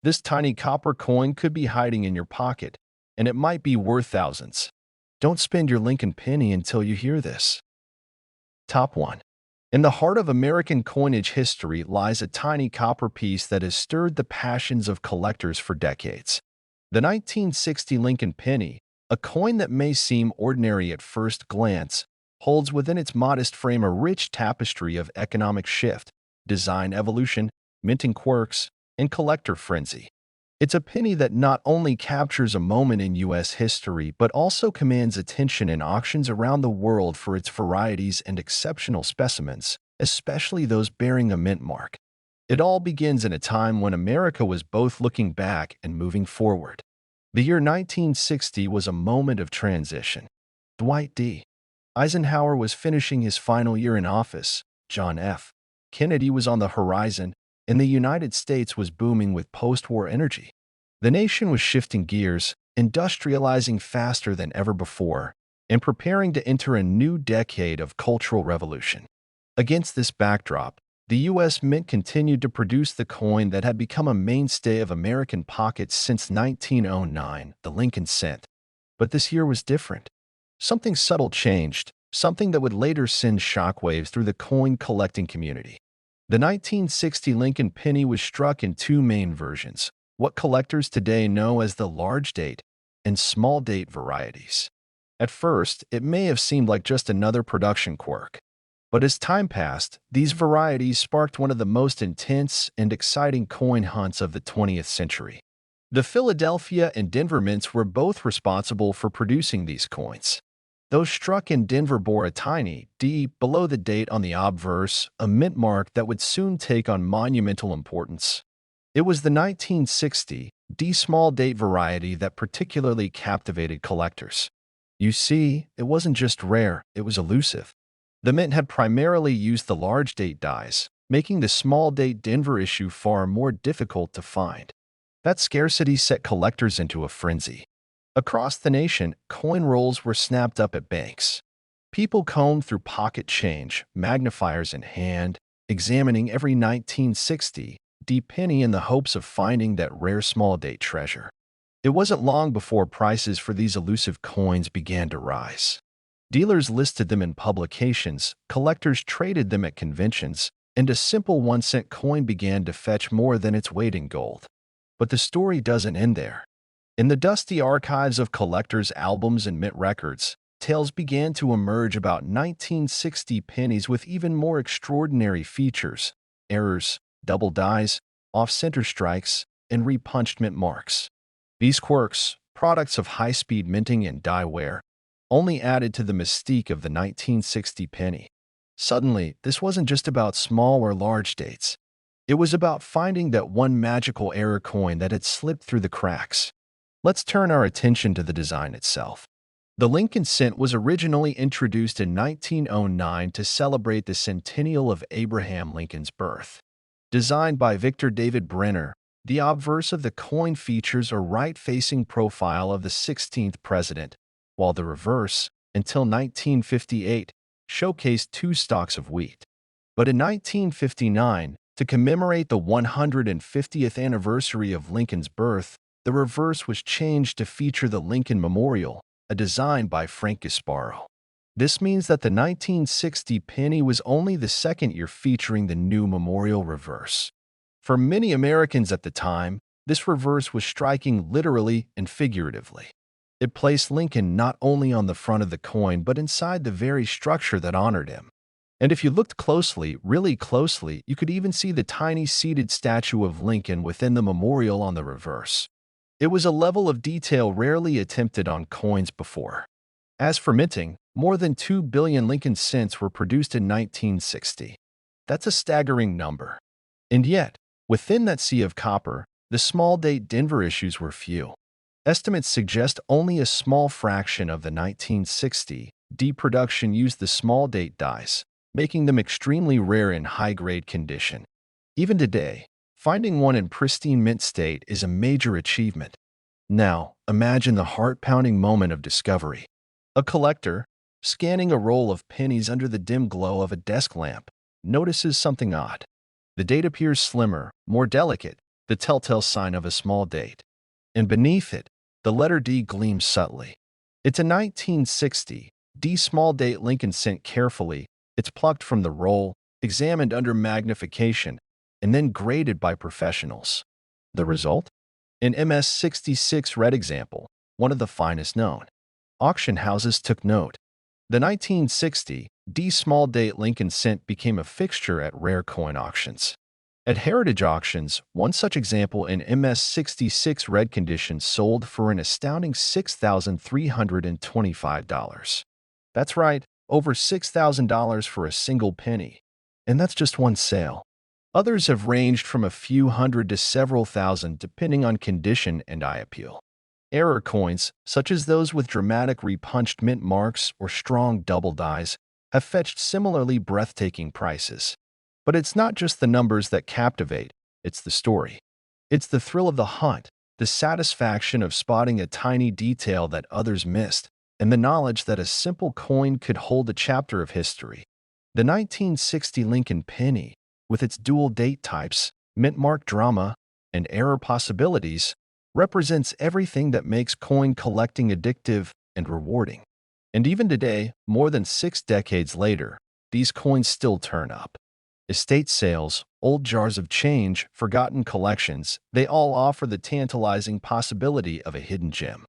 This tiny copper coin could be hiding in your pocket, and it might be worth thousands. Don't spend your Lincoln penny until you hear this. Top 1. In the heart of American coinage history lies a tiny copper piece that has stirred the passions of collectors for decades. The 1960 Lincoln penny, a coin that may seem ordinary at first glance, holds within its modest frame a rich tapestry of economic shift, design evolution, minting quirks, and collector frenzy. It's a penny that not only captures a moment in U.S. history but also commands attention in auctions around the world for its varieties and exceptional specimens, especially those bearing a mint mark. It all begins in a time when America was both looking back and moving forward. The year 1960 was a moment of transition. Dwight D. Eisenhower was finishing his final year in office, John F. Kennedy was on the horizon, and the United States was booming with post-war energy. The nation was shifting gears, industrializing faster than ever before, and preparing to enter a new decade of cultural revolution. Against this backdrop, the U.S. Mint continued to produce the coin that had become a mainstay of American pockets since 1909, the Lincoln cent. But this year was different. Something subtle changed, something that would later send shockwaves through the coin collecting community. The 1960 Lincoln penny was struck in two main versions, what collectors today know as the large date and small date varieties. At first, it may have seemed like just another production quirk. But as time passed, these varieties sparked one of the most intense and exciting coin hunts of the 20th century. The Philadelphia and Denver mints were both responsible for producing these coins. Those struck in Denver bore a tiny D below the date on the obverse, a mint mark that would soon take on monumental importance. It was the 1960 D small date variety that particularly captivated collectors. You see, it wasn't just rare, it was elusive. The mint had primarily used the large date dies, making the small date Denver issue far more difficult to find. That scarcity set collectors into a frenzy. Across the nation, coin rolls were snapped up at banks. People combed through pocket change, magnifiers in hand, examining every 1960 D penny in the hopes of finding that rare small-date treasure. It wasn't long before prices for these elusive coins began to rise. Dealers listed them in publications, collectors traded them at conventions, and a simple 1-cent coin began to fetch more than its weight in gold. But the story doesn't end there. In the dusty archives of collectors' albums and mint records, tales began to emerge about 1960 pennies with even more extraordinary features: errors, double dies, off-center strikes, and repunched mint marks. These quirks, products of high-speed minting and die wear, only added to the mystique of the 1960 penny. Suddenly, this wasn't just about small or large dates. It was about finding that one magical error coin that had slipped through the cracks. Let's turn our attention to the design itself. The Lincoln cent was originally introduced in 1909 to celebrate the centennial of Abraham Lincoln's birth. Designed by Victor David Brenner, the obverse of the coin features a right-facing profile of the 16th president, while the reverse, until 1958, showcased two stalks of wheat. But in 1959, to commemorate the 150th anniversary of Lincoln's birth, the reverse was changed to feature the Lincoln Memorial, a design by Frank Gasparo. This means that the 1960 penny was only the second year featuring the new memorial reverse. For many Americans at the time, this reverse was striking literally and figuratively. It placed Lincoln not only on the front of the coin but inside the very structure that honored him. And if you looked closely, really closely, you could even see the tiny seated statue of Lincoln within the memorial on the reverse. It was a level of detail rarely attempted on coins before. As for minting, more than 2 billion Lincoln cents were produced in 1960. That's a staggering number. And yet, within that sea of copper, the small-date Denver issues were few. Estimates suggest only a small fraction of the 1960 D production used the small-date dies, making them extremely rare in high-grade condition. Even today, finding one in pristine mint state is a major achievement. Now, imagine the heart-pounding moment of discovery. A collector, scanning a roll of pennies under the dim glow of a desk lamp, notices something odd. The date appears slimmer, more delicate, the telltale sign of a small date. And beneath it, the letter D gleams subtly. It's a 1960 D small date Lincoln cent carefully. It's plucked from the roll, examined under magnification, and then graded by professionals. The result? An MS-66 red example, one of the finest known. Auction houses took note. The 1960 D small date Lincoln cent became a fixture at rare coin auctions. At heritage auctions, one such example in MS-66 red condition sold for an astounding $6,325. That's right, over $6,000 for a single penny. And that's just one sale. Others have ranged from a few hundred to several thousand depending on condition and eye appeal. Error coins, such as those with dramatic repunched mint marks or strong double dies, have fetched similarly breathtaking prices. But it's not just the numbers that captivate, it's the story. It's the thrill of the hunt, the satisfaction of spotting a tiny detail that others missed, and the knowledge that a simple coin could hold a chapter of history. The 1960 Lincoln penny, with its dual date types, mint mark drama, and error possibilities, represents everything that makes coin collecting addictive and rewarding. And even today, more than 6 decades later, these coins still turn up. Estate sales, old jars of change, forgotten collections, they all offer the tantalizing possibility of a hidden gem.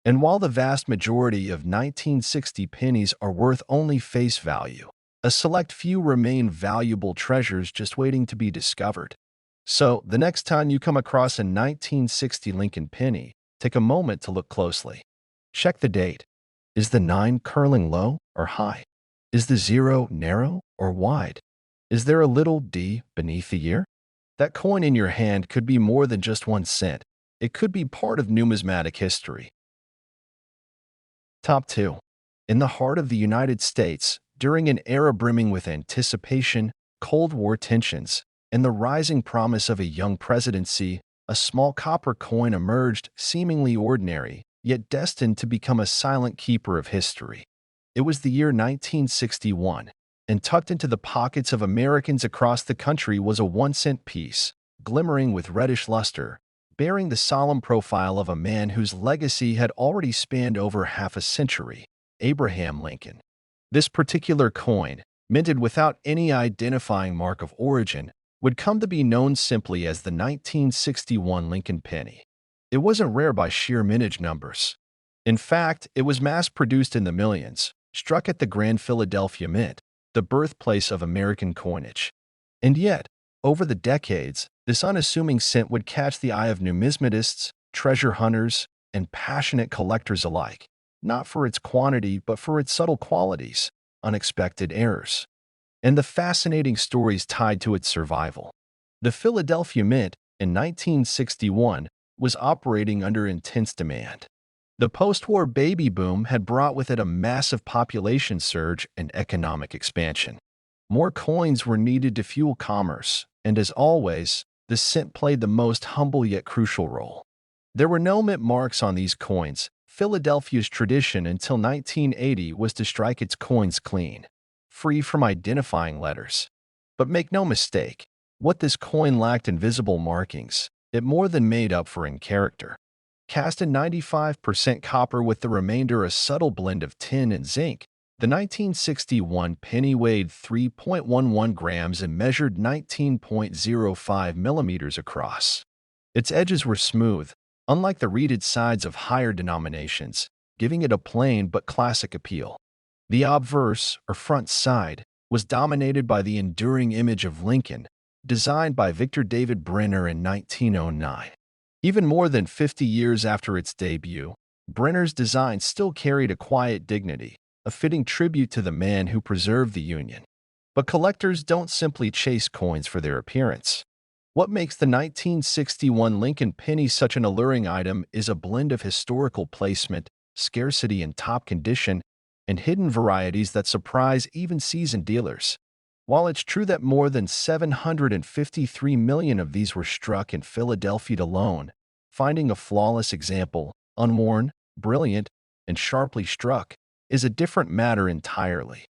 And while the vast majority of 1960 pennies are worth only face value, a select few remain valuable treasures just waiting to be discovered. So, the next time you come across a 1960 Lincoln penny, take a moment to look closely. Check the date. Is the 9 curling low or high? Is the 0 narrow or wide? Is there a little D beneath the year? That coin in your hand could be more than just 1 cent. It could be part of numismatic history. Top 2. In the heart of the United States, during an era brimming with anticipation, Cold War tensions, and the rising promise of a young presidency, a small copper coin emerged, seemingly ordinary, yet destined to become a silent keeper of history. It was the year 1961, and tucked into the pockets of Americans across the country was a 1-cent piece, glimmering with reddish luster, bearing the solemn profile of a man whose legacy had already spanned over half a century, Abraham Lincoln. This particular coin, minted without any identifying mark of origin, would come to be known simply as the 1961 Lincoln penny. It wasn't rare by sheer mintage numbers. In fact, it was mass-produced in the millions, struck at the Grand Philadelphia Mint, the birthplace of American coinage. And yet, over the decades, this unassuming cent would catch the eye of numismatists, treasure hunters, and passionate collectors alike, not for its quantity but for its subtle qualities, unexpected errors, and the fascinating stories tied to its survival. The Philadelphia Mint, in 1961, was operating under intense demand. The post-war baby boom had brought with it a massive population surge and economic expansion. More coins were needed to fuel commerce, and as always, the cent played the most humble yet crucial role. There were no mint marks on these coins. Philadelphia's tradition until 1980 was to strike its coins clean, free from identifying letters. But make no mistake, what this coin lacked in visible markings, it more than made up for in character. Cast in 95% copper with the remainder a subtle blend of tin and zinc, the 1961 penny weighed 3.11 grams and measured 19.05 millimeters across. Its edges were smooth, unlike the reeded sides of higher denominations, giving it a plain but classic appeal. The obverse, or front side, was dominated by the enduring image of Lincoln, designed by Victor David Brenner in 1909. Even more than 50 years after its debut, Brenner's design still carried a quiet dignity, a fitting tribute to the man who preserved the Union. But collectors don't simply chase coins for their appearance. What makes the 1961 Lincoln penny such an alluring item is a blend of historical placement, scarcity in top condition, and hidden varieties that surprise even seasoned dealers. While it's true that more than 753 million of these were struck in Philadelphia alone, finding a flawless example, unworn, brilliant, and sharply struck, is a different matter entirely.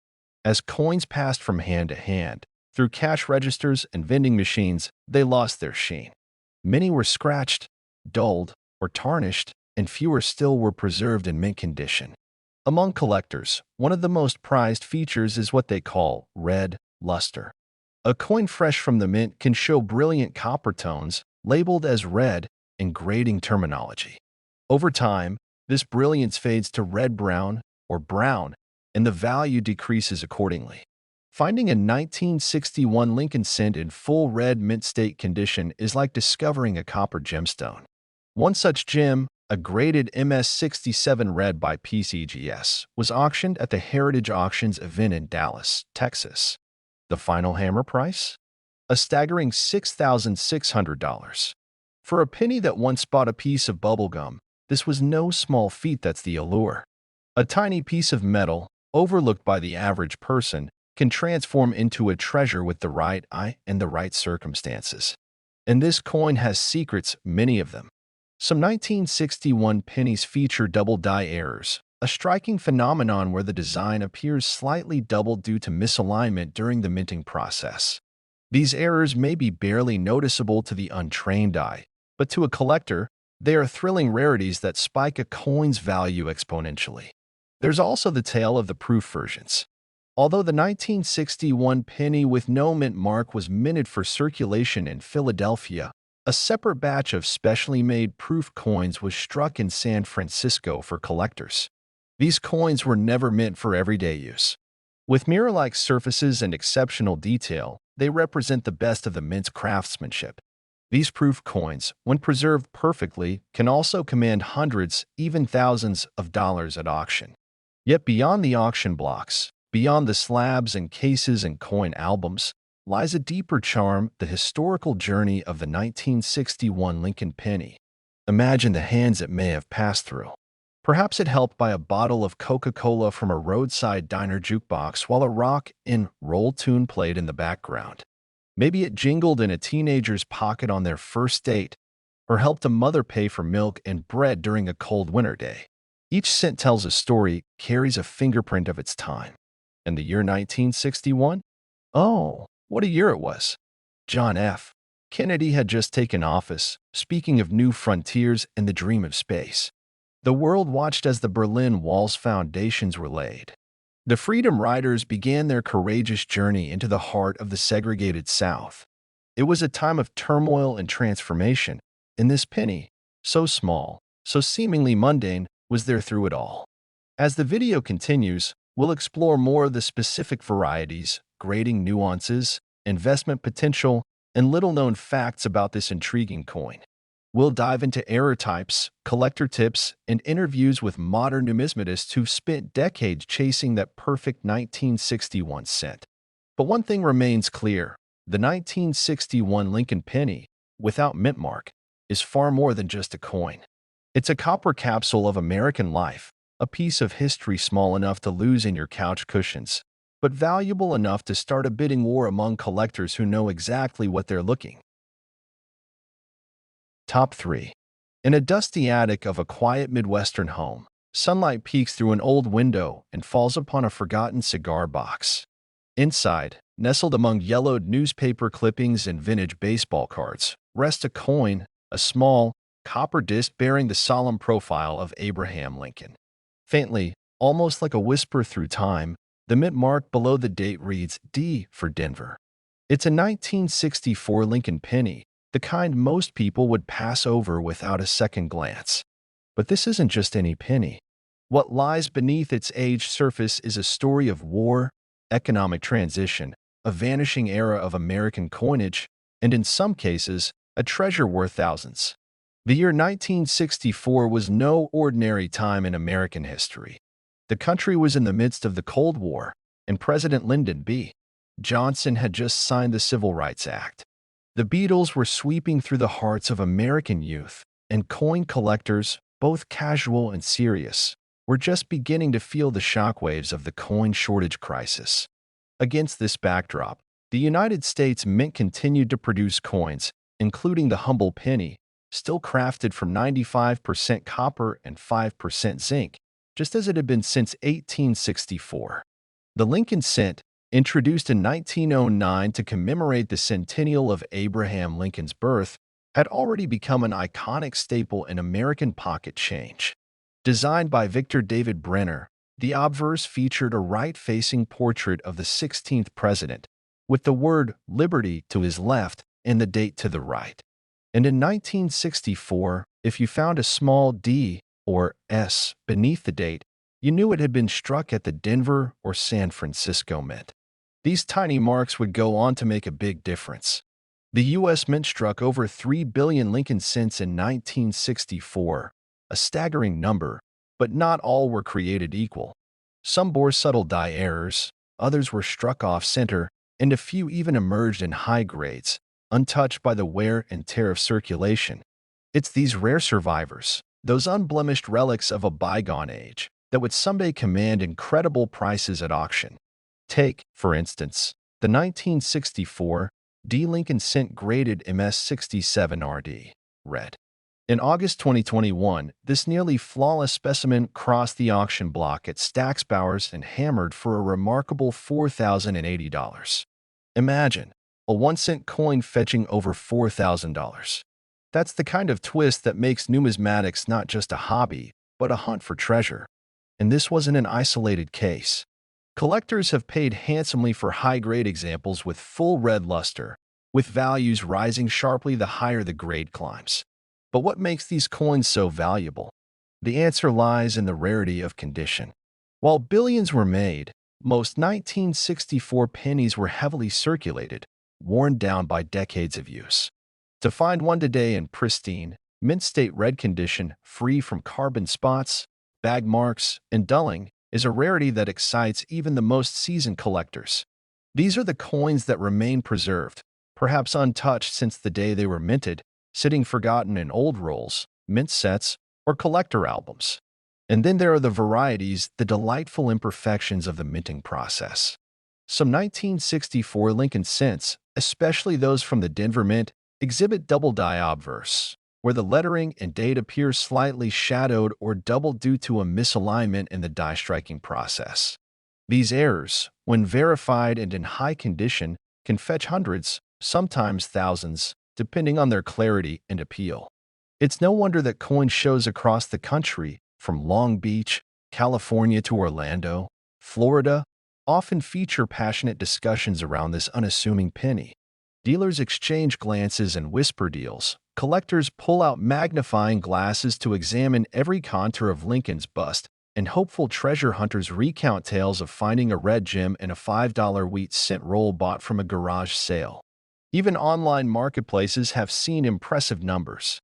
As coins passed from hand to hand, through cash registers and vending machines, they lost their sheen. Many were scratched, dulled, or tarnished, and fewer still were preserved in mint condition. Among collectors, one of the most prized features is what they call red luster. A coin fresh from the mint can show brilliant copper tones, labeled as red in grading terminology. Over time, this brilliance fades to red-brown or brown, and the value decreases accordingly. Finding a 1961 Lincoln cent in full red mint state condition is like discovering a copper gemstone. One such gem, a graded MS-67 red by PCGS, was auctioned at the Heritage Auctions event in Dallas, Texas. The final hammer price? A staggering $6,600. For a penny that once bought a piece of bubblegum, this was no small feat. That's the allure. A tiny piece of metal, overlooked by the average person, can transform into a treasure with the right eye and the right circumstances. And this coin has secrets, many of them. Some 1961 pennies feature double die errors, a striking phenomenon where the design appears slightly doubled due to misalignment during the minting process. These errors may be barely noticeable to the untrained eye, but to a collector, they are thrilling rarities that spike a coin's value exponentially. There's also the tale of the proof versions. Although the 1961 penny with no mint mark was minted for circulation in Philadelphia, a separate batch of specially made proof coins was struck in San Francisco for collectors. These coins were never meant for everyday use. With mirror-like surfaces and exceptional detail, they represent the best of the mint's craftsmanship. These proof coins, when preserved perfectly, can also command hundreds, even thousands of dollars at auction. Yet beyond the auction blocks, beyond the slabs and cases and coin albums, lies a deeper charm, the historical journey of the 1961 Lincoln penny. Imagine the hands it may have passed through. Perhaps it helped by a bottle of Coca-Cola from a roadside diner jukebox while a rock and roll tune played in the background. Maybe it jingled in a teenager's pocket on their first date, or helped a mother pay for milk and bread during a cold winter day. Each cent tells a story, carries a fingerprint of its time. And the year 1961? Oh, what a year it was. John F. Kennedy had just taken office, speaking of new frontiers and the dream of space. The world watched as the Berlin Wall's foundations were laid. The Freedom Riders began their courageous journey into the heart of the segregated South. It was a time of turmoil and transformation, and this penny, so small, so seemingly mundane, was there through it all. As the video continues, we'll explore more of the specific varieties, grading nuances, investment potential, and little-known facts about this intriguing coin. We'll dive into error types, collector tips, and interviews with modern numismatists who've spent decades chasing that perfect 1961 cent. But one thing remains clear: the 1961 Lincoln penny, without mint mark, is far more than just a coin. It's a copper capsule of American life, a piece of history small enough to lose in your couch cushions, but valuable enough to start a bidding war among collectors who know exactly what they're looking. Top 3. In a dusty attic of a quiet Midwestern home, sunlight peeks through an old window and falls upon a forgotten cigar box. Inside, nestled among yellowed newspaper clippings and vintage baseball cards, rests a coin, a small, copper disc bearing the solemn profile of Abraham Lincoln. Faintly, almost like a whisper through time, the mint mark below the date reads D for Denver. It's a 1964 Lincoln penny, the kind most people would pass over without a second glance. But this isn't just any penny. What lies beneath its aged surface is a story of war, economic transition, a vanishing era of American coinage, and in some cases, a treasure worth thousands. The year 1964 was no ordinary time in American history. The country was in the midst of the Cold War, and President Lyndon B. Johnson had just signed the Civil Rights Act. The Beatles were sweeping through the hearts of American youth, and coin collectors, both casual and serious, were just beginning to feel the shockwaves of the coin shortage crisis. Against this backdrop, the United States Mint continued to produce coins, including the humble penny, still crafted from 95% copper and 5% zinc, just as it had been since 1864. The Lincoln cent, introduced in 1909 to commemorate the centennial of Abraham Lincoln's birth, had already become an iconic staple in American pocket change. Designed by Victor David Brenner, the obverse featured a right-facing portrait of the 16th president, with the word Liberty to his left and the date to the right. And in 1964, if you found a small D or S beneath the date, you knew it had been struck at the Denver or San Francisco Mint. These tiny marks would go on to make a big difference. The U.S. Mint struck over 3 billion Lincoln cents in 1964, a staggering number, but not all were created equal. Some bore subtle die errors, others were struck off-center, and a few even emerged in high grades, untouched by the wear and tear of circulation. It's these rare survivors, those unblemished relics of a bygone age, that would someday command incredible prices at auction. Take, for instance, the 1964 D Lincoln Cent graded MS67RD, red. In August 2021, this nearly flawless specimen crossed the auction block at Stack's Bowers and hammered for a remarkable $4,080. Imagine, a 1-cent coin fetching over $4,000. That's the kind of twist that makes numismatics not just a hobby, but a hunt for treasure. And this wasn't an isolated case. Collectors have paid handsomely for high-grade examples with full red luster, with values rising sharply the higher the grade climbs. But what makes these coins so valuable? The answer lies in the rarity of condition. While billions were made, most 1964 pennies were heavily circulated, worn down by decades of use. To find one today in pristine, mint-state red condition, free from carbon spots, bag marks, and dulling, is a rarity that excites even the most seasoned collectors. These are the coins that remain preserved, perhaps untouched since the day they were minted, sitting forgotten in old rolls, mint sets, or collector albums. And then there are the varieties, the delightful imperfections of the minting process. Some 1964 Lincoln cents, especially those from the Denver Mint, exhibit double die obverse, where the lettering and date appear slightly shadowed or doubled due to a misalignment in the die striking process. These errors, when verified and in high condition, can fetch hundreds, sometimes thousands, depending on their clarity and appeal. It's no wonder that coin shows across the country, from Long Beach, California to Orlando, Florida, often feature passionate discussions around this unassuming penny. Dealers exchange glances and whisper deals. Collectors pull out magnifying glasses to examine every contour of Lincoln's bust, and hopeful treasure hunters recount tales of finding a red gem in a $5 wheat cent roll bought from a garage sale. Even online marketplaces have seen impressive numbers.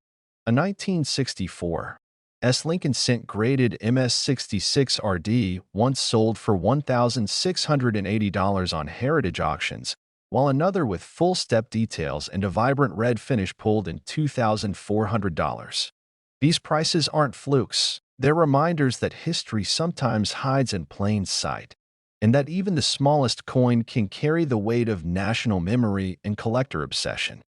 A 1964 S Lincoln Cent graded MS66RD once sold for $1,680 on heritage auctions, while another with full step details and a vibrant red finish pulled in $2,400. These prices aren't flukes. They're reminders that history sometimes hides in plain sight, and that even the smallest coin can carry the weight of national memory and collector obsession.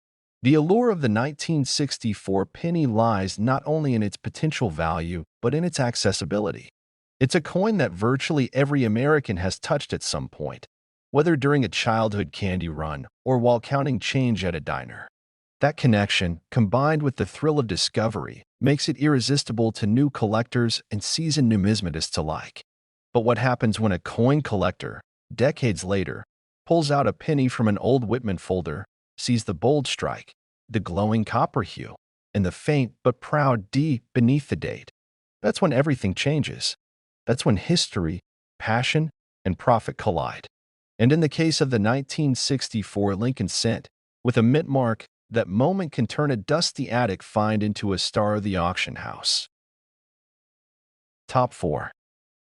The allure of the 1964 penny lies not only in its potential value, but in its accessibility. It's a coin that virtually every American has touched at some point, whether during a childhood candy run or while counting change at a diner. That connection, combined with the thrill of discovery, makes it irresistible to new collectors and seasoned numismatists alike. But what happens when a coin collector, decades later, pulls out a penny from an old Whitman folder, sees the bold strike, the glowing copper hue, and the faint but proud D beneath the date? That's when everything changes. That's when history, passion, and profit collide. And in the case of the 1964 Lincoln Cent, with a mint mark, that moment can turn a dusty attic find into a star of the auction house. Top 4.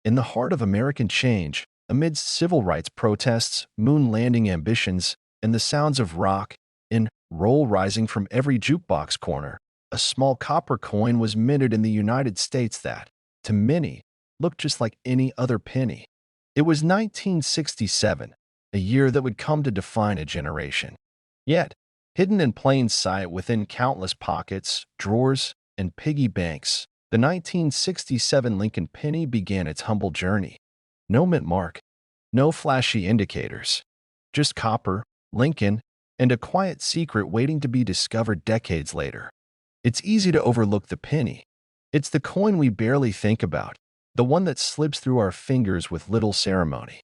In the heart of American change, amidst civil rights protests, moon landing ambitions, and the sounds of rock and roll rising from every jukebox corner, a small copper coin was minted in the United States that, to many, looked just like any other penny. It was 1967, a year that would come to define a generation. Yet, hidden in plain sight within countless pockets, drawers, and piggy banks, the 1967 Lincoln penny began its humble journey. No mint mark, no flashy indicators, just copper, Lincoln, and a quiet secret waiting to be discovered decades later. It's easy to overlook the penny. It's the coin we barely think about, the one that slips through our fingers with little ceremony.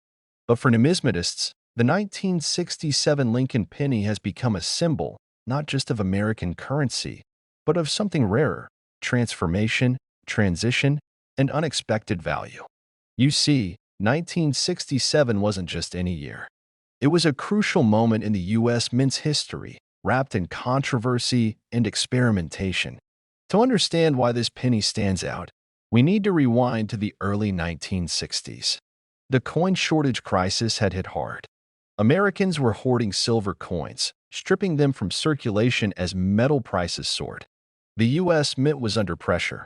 But for numismatists, the 1967 Lincoln penny has become a symbol not just of American currency, but of something rarer: transformation, transition, and unexpected value. You see, 1967 wasn't just any year. It was a crucial moment in the U.S. mint's history, wrapped in controversy and experimentation. To understand why this penny stands out, we need to rewind to the early 1960s. The coin shortage crisis had hit hard. Americans were hoarding silver coins, stripping them from circulation as metal prices soared. The U.S. Mint was under pressure.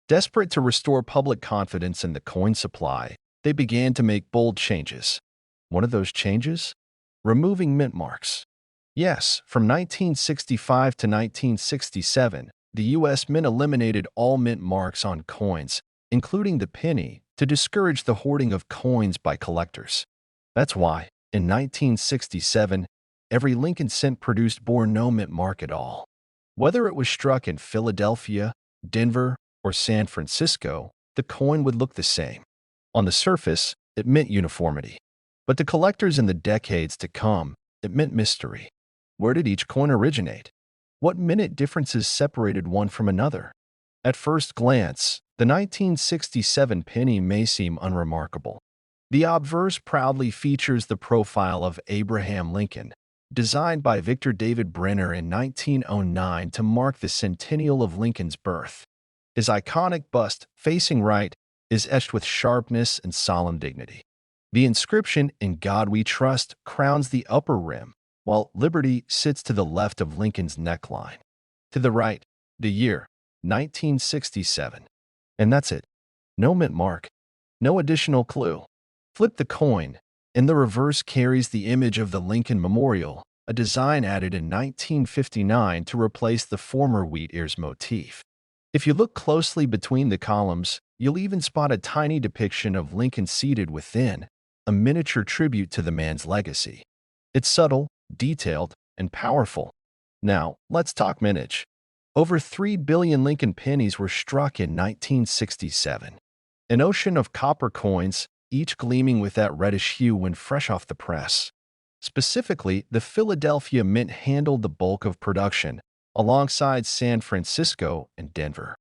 Desperate to restore public confidence in the coin supply, they began to make bold changes. One of those changes? Removing mint marks. Yes, from 1965 to 1967, the U.S. Mint eliminated all mint marks on coins, including the penny, to discourage the hoarding of coins by collectors. That's why, in 1967, every Lincoln cent produced bore no mint mark at all. Whether it was struck in Philadelphia, Denver, or San Francisco, the coin would look the same. On the surface, it meant uniformity. But to collectors in the decades to come, it meant mystery. Where did each coin originate? What minute differences separated one from another? At first glance, the 1967 penny may seem unremarkable. The obverse proudly features the profile of Abraham Lincoln, designed by Victor David Brenner in 1909 to mark the centennial of Lincoln's birth. His iconic bust, facing right, is etched with sharpness and solemn dignity. The inscription, "In God We Trust," crowns the upper rim, while Liberty sits to the left of Lincoln's neckline. To the right, the year, 1967. And that's it. No mint mark. No additional clue. Flip the coin, and the reverse carries the image of the Lincoln Memorial, a design added in 1959 to replace the former wheat ears motif. If you look closely between the columns, you'll even spot a tiny depiction of Lincoln seated within, a miniature tribute to the man's legacy. It's subtle, detailed, and powerful. Now, let's talk mintage. Over 3 billion Lincoln pennies were struck in 1967. An ocean of copper coins, each gleaming with that reddish hue when fresh off the press. Specifically, the Philadelphia Mint handled the bulk of production, alongside San Francisco and Denver.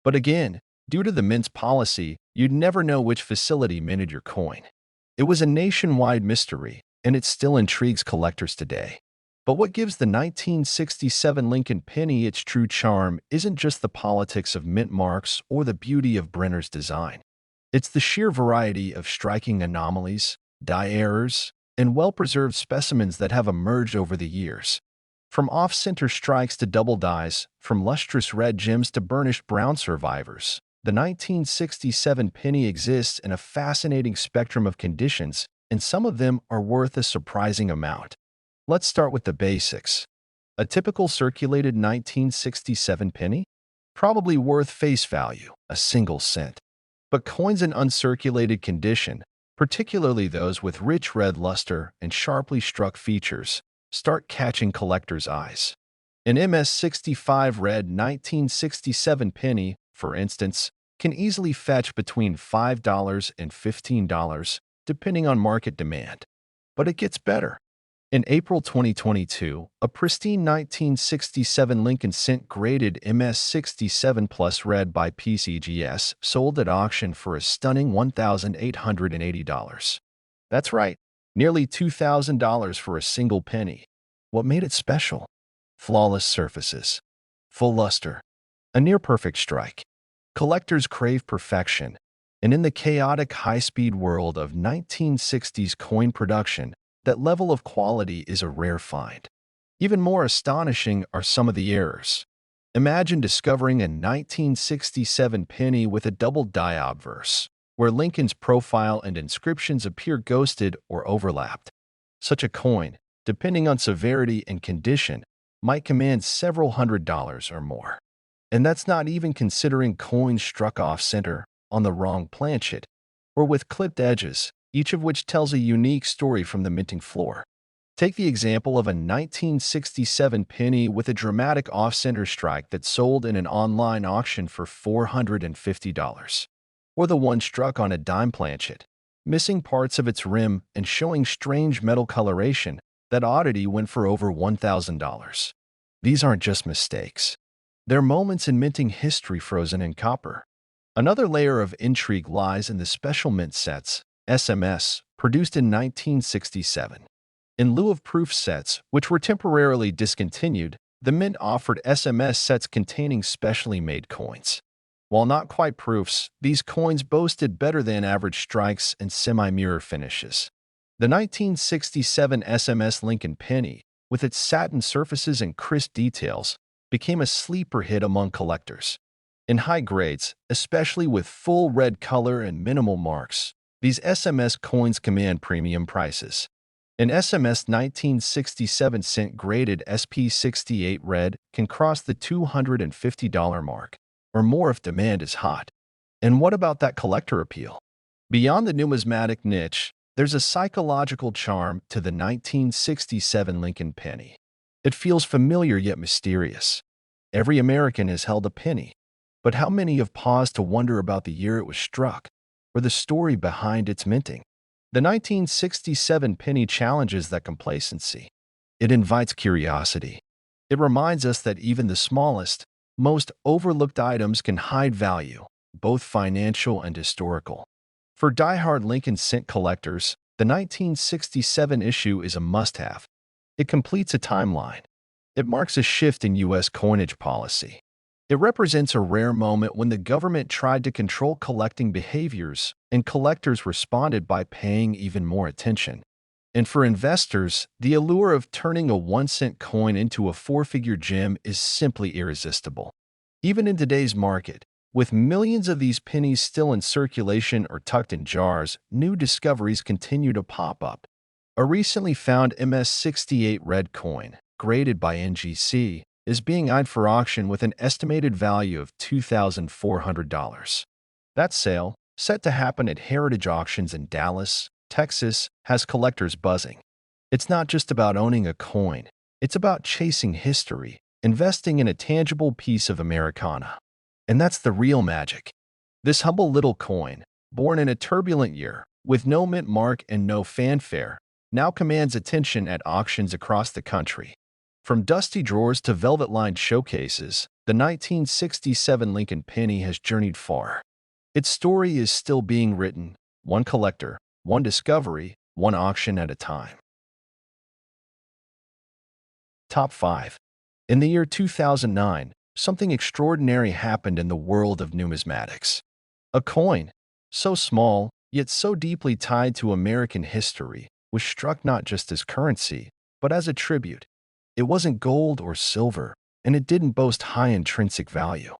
But again, due to the Mint's policy, you'd never know which facility minted your coin. It was a nationwide mystery, and it still intrigues collectors today. But what gives the 1967 Lincoln penny its true charm isn't just the politics of mint marks or the beauty of Brenner's design. It's the sheer variety of striking anomalies, die errors, and well-preserved specimens that have emerged over the years. From off-center strikes to double dies, from lustrous red gems to burnished brown survivors, the 1967 penny exists in a fascinating spectrum of conditions, and some of them are worth a surprising amount. Let's start with the basics. A typical circulated 1967 penny? Probably worth face value, a single cent. But coins in uncirculated condition, particularly those with rich red luster and sharply struck features, start catching collectors' eyes. An MS-65 red 1967 penny, for instance, can easily fetch between $5 and $15, depending on market demand. But it gets better. In April 2022, a pristine 1967 Lincoln Cent graded MS-67 Plus red by PCGS sold at auction for a stunning $1,880. That's right, nearly $2,000 for a single penny. What made it special? Flawless surfaces, full luster, a near-perfect strike. Collectors crave perfection, and in the chaotic high-speed world of 1960s coin production, that level of quality is a rare find. Even more astonishing are some of the errors. Imagine discovering a 1967 penny with a double die obverse, where Lincoln's profile and inscriptions appear ghosted or overlapped. Such a coin, depending on severity and condition, might command several $100s or more. And that's not even considering coins struck off-center, on the wrong planchet, or with clipped edges, each of which tells a unique story from the minting floor. Take the example of a 1967 penny with a dramatic off-center strike that sold in an online auction for $450. Or the one struck on a dime planchet, missing parts of its rim and showing strange metal coloration. That oddity went for over $1,000. These aren't just mistakes. They're moments in minting history frozen in copper. Another layer of intrigue lies in the special mint sets, SMS, produced in 1967. In lieu of proof sets, which were temporarily discontinued, the mint offered SMS sets containing specially made coins. While not quite proofs, these coins boasted better than average strikes and semi-mirror finishes. The 1967 SMS Lincoln penny, with its satin surfaces and crisp details, became a sleeper hit among collectors. In high grades, especially with full red color and minimal marks, these SMS coins command premium prices. An SMS 1967 cent graded SP68 red can cross the $250 mark, or more if demand is hot. And what about that collector appeal? Beyond the numismatic niche, there's a psychological charm to the 1967 Lincoln penny. It feels familiar yet mysterious. Every American has held a penny, but how many have paused to wonder about the year it was struck, or the story behind its minting? The 1967 penny challenges that complacency. It invites curiosity. It reminds us that even the smallest, most overlooked items can hide value, both financial and historical. For die-hard Lincoln cent collectors, the 1967 issue is a must-have. It completes a timeline. It marks a shift in U.S. coinage policy. It represents a rare moment when the government tried to control collecting behaviors, and collectors responded by paying even more attention. And for investors, the allure of turning a 1-cent coin into a 4-figure gem is simply irresistible. Even in today's market, with millions of these pennies still in circulation or tucked in jars, new discoveries continue to pop up. A recently found MS-68 red coin, graded by NGC, is being eyed for auction with an estimated value of $2,400. That sale, set to happen at Heritage Auctions in Dallas, Texas, has collectors buzzing. It's not just about owning a coin. It's about chasing history, investing in a tangible piece of Americana. And that's the real magic. This humble little coin, born in a turbulent year, with no mint mark and no fanfare, now commands attention at auctions across the country. From dusty drawers to velvet-lined showcases, the 1967 Lincoln penny has journeyed far. Its story is still being written, one collector, one discovery, one auction at a time. Top 5. In the year 2009, something extraordinary happened in the world of numismatics. A coin, so small, yet so deeply tied to American history, was struck not just as currency, but as a tribute. It wasn't gold or silver, and it didn't boast high intrinsic value.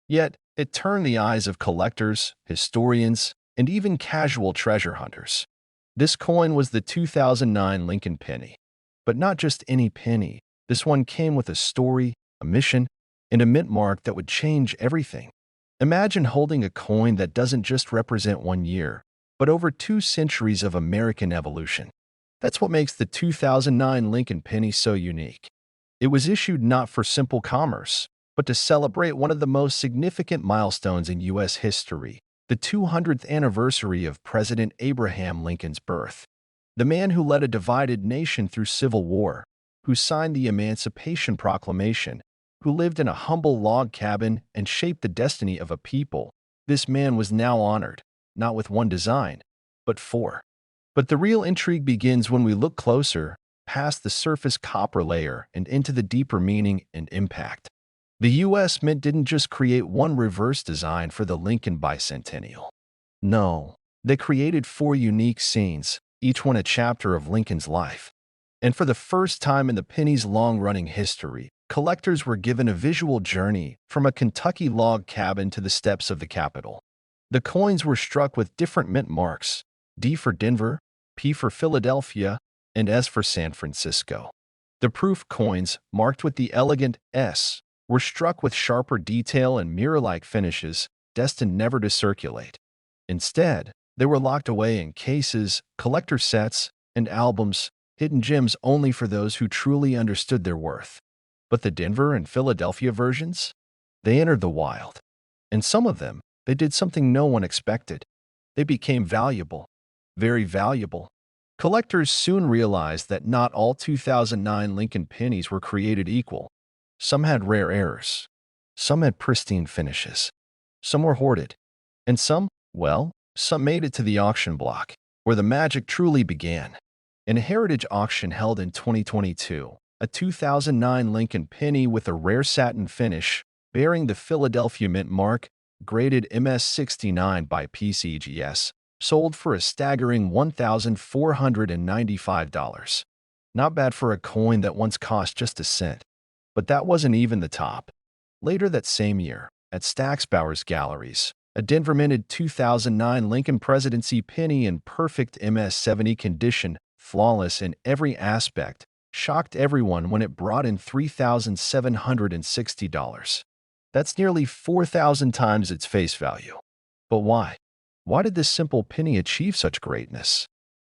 Yet, it turned the eyes of collectors, historians, and even casual treasure hunters. This coin was the 2009 Lincoln penny. But not just any penny. This one came with a story, a mission, and a mint mark that would change everything. Imagine holding a coin that doesn't just represent one year, but over 2 centuries of American evolution. That's what makes the 2009 Lincoln penny so unique. It was issued not for simple commerce, but to celebrate one of the most significant milestones in U.S. history, the 200th anniversary of President Abraham Lincoln's birth. The man who led a divided nation through civil war, who signed the Emancipation Proclamation, who lived in a humble log cabin and shaped the destiny of a people. This man was now honored, not with one design, but 4. But the real intrigue begins when we look closer, past the surface copper layer and into the deeper meaning and impact. The U.S. Mint didn't just create one reverse design for the Lincoln bicentennial. No, they created 4 unique scenes, each one a chapter of Lincoln's life. And for the first time in the penny's long-running history, collectors were given a visual journey from a Kentucky log cabin to the steps of the Capitol. The coins were struck with different mint marks, D for Denver, P for Philadelphia, and S for San Francisco. The proof coins, marked with the elegant S, were struck with sharper detail and mirror-like finishes, destined never to circulate. Instead, they were locked away in cases, collector sets, and albums, hidden gems only for those who truly understood their worth. But the Denver and Philadelphia versions? They entered the wild. And some of them, they did something no one expected. They became valuable. Very valuable. Collectors soon realized that not all 2009 Lincoln pennies were created equal. Some had rare errors. Some had pristine finishes. Some were hoarded. And some, well, some made it to the auction block, where the magic truly began. In a heritage auction held in 2022, a 2009 Lincoln penny with a rare satin finish, bearing the Philadelphia Mint mark, graded MS69 by PCGS, sold for a staggering $1,495. Not bad for a coin that once cost just a cent. But that wasn't even the top. Later that same year, at Stacksbauer's Galleries, a Denver minted 2009 Lincoln Presidency penny in perfect MS70 condition, flawless in every aspect, shocked everyone when it brought in $3,760. That's nearly 4,000 times its face value. But why? Why did this simple penny achieve such greatness?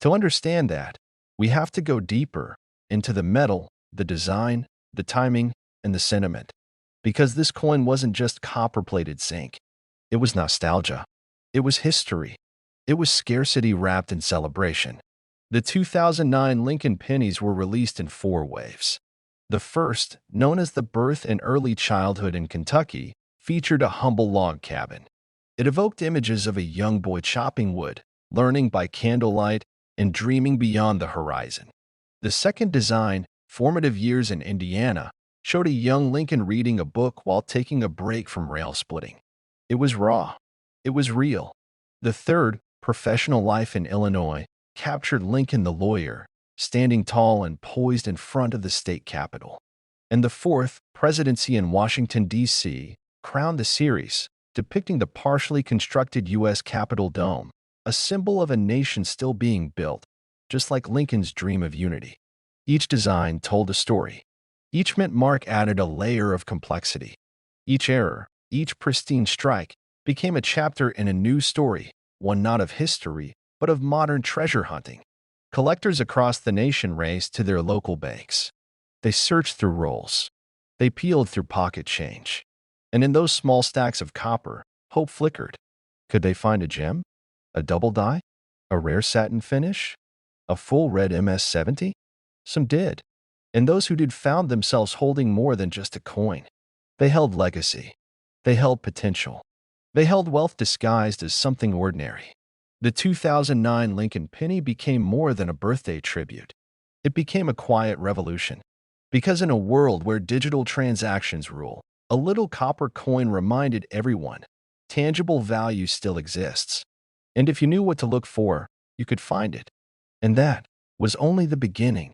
To understand that, we have to go deeper into the metal, the design, the timing, and the sentiment. Because this coin wasn't just copper-plated zinc. It was nostalgia. It was history. It was scarcity wrapped in celebration. The 2009 Lincoln pennies were released in 4 waves. The first, known as the Birth and Early Childhood in Kentucky, featured a humble log cabin. It evoked images of a young boy chopping wood, learning by candlelight, and dreaming beyond the horizon. The second design, Formative Years in Indiana, showed a young Lincoln reading a book while taking a break from rail splitting. It was raw. It was real. The third, Professional Life in Illinois, captured Lincoln the lawyer, standing tall and poised in front of the state capitol. And the fourth, Presidency in Washington, D.C., crowned the series, depicting the partially constructed U.S. Capitol dome, a symbol of a nation still being built, just like Lincoln's dream of unity. Each design told a story. Each mint mark added a layer of complexity. Each error, each pristine strike, became a chapter in a new story, one not of history, but of modern treasure hunting. Collectors across the nation raced to their local banks. They searched through rolls. They peeled through pocket change. And in those small stacks of copper, hope flickered. Could they find a gem? A double die? A rare satin finish? A full red MS70? Some did. And those who did found themselves holding more than just a coin. They held legacy. They held potential. They held wealth disguised as something ordinary. The 2009 Lincoln penny became more than a birthday tribute. It became a quiet revolution. Because in a world where digital transactions rule, a little copper coin reminded everyone, tangible value still exists. And if you knew what to look for, you could find it. And that was only the beginning.